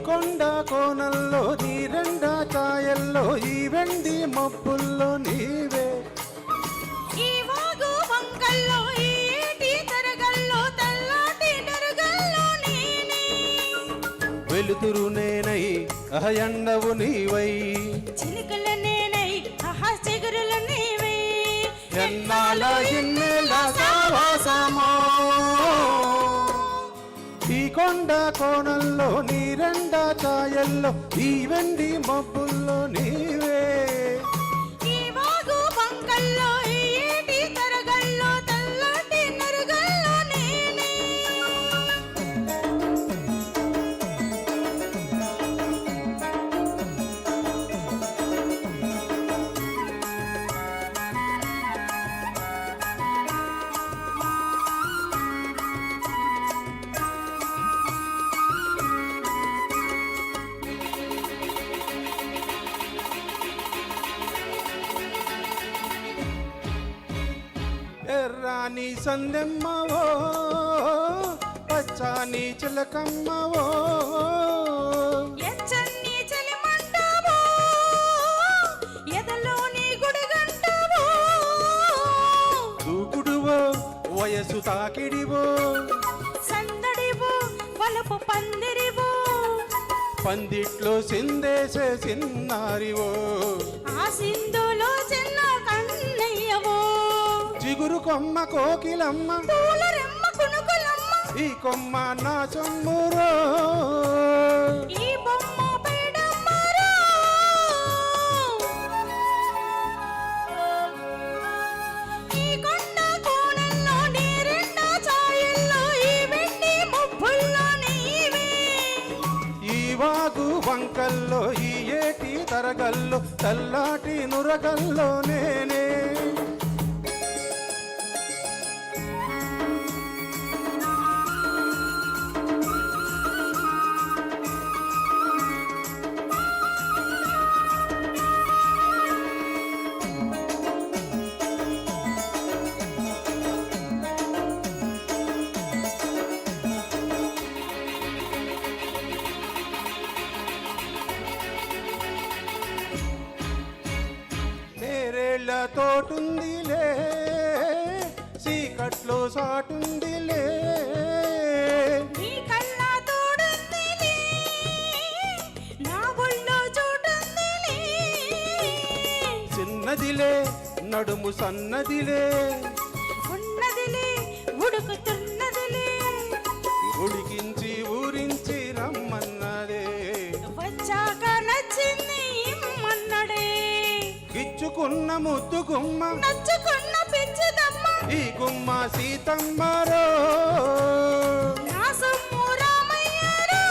కొండ కోనల్లో నీ రెండా ఛాయల్లో ఈ వెండి మబ్బుల్లో నీవే ఈ వాగు వంకల్లో ఈ ఏటి తరగల్లో తెల్లటి నరుగల్లో నేనే వెలుతురు నేనై అహయండవు నీవై చిలుకల నేనై ఆహా చిగురులు నీవే ఎన్నాళ్ళ ఇన్నేళ్ళ సావాసమో ఈ కొండ కోణంలో నీ రెండా ఛాయల్లో ఈ వెండి మబ్బుల్లో నీవే ఈ వాగు వంకల్లో ఈ ఏటి తరగల్లో తెల్లటి నరుగల్లో నేనే ఎర్రాని సందెమ్మవో పచ్చాని చిలకమ్మవో ఎచ్చన్ని చలిమంటావో ఎదలోని గుడిగంటావో దూకుడువో వయసు తాకిడివో సందడివో వలపు పందిరివో పందిట్లో సిందేసే సిన్నారివో ఆ సింధులో చిన్న కన్నయ్యవో చిగురు కొమ్మ కోకిలమ్మ పూల రెమ్మ కునుకులమ్మ ఈ కొమ్మ నా సొమ్మురో ఈ బొమ్మ పేడమ్మరో ఈ కొండ కోణంలో నీ రెండా ఛాయల్లో ఈ వెండి మబ్బుల్లో నీవే ఈ వాగు వంకల్లో ఈ ఏటి తరగల్లో తల్లాటి నురగల్లో నేనే నేరేళ్ళ తోటుందిలే చీకట్లో సాటుందిలే నీ కళ్ళ తోడుందిలే నా ఒళ్ళో చోటుందిలే చిన్నదిలే నడుము సన్నదిలే ఉన్నదిలే ఉడుకుతున్నదిలే ఉడికించి ఊరించి రమ్మన్నదే వచ్చాక నచ్చింది ఇమ్మన్నడే ఇచ్చుకున్న ముద్దు గుమ్మ నచ్చుకున్న పిచ్చిదమ్మ ఈ గుమ్మ సీతమ్మరో నా సొమ్ము రామయ్యరో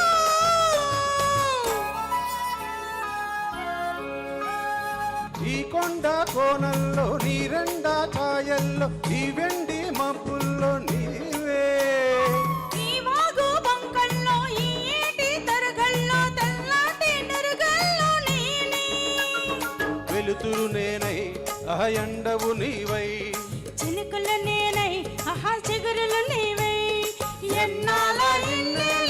ఈ కొండ కోణంలో నీ రెండా ఛాయల్లో ఈ వెండి మబ్బుల్లో నీవే ఈ వాగు వంకల్లో ఈ ఏటి తరగల్లో తెల్లటి నరుగల్లో నేనే వెలుతురు నేనై అహయండవు నీవై చిలుకల నేనై ఆహా చిగురులు నీవై ఎన్నాళ్ళ ఇన్నేళ్ళ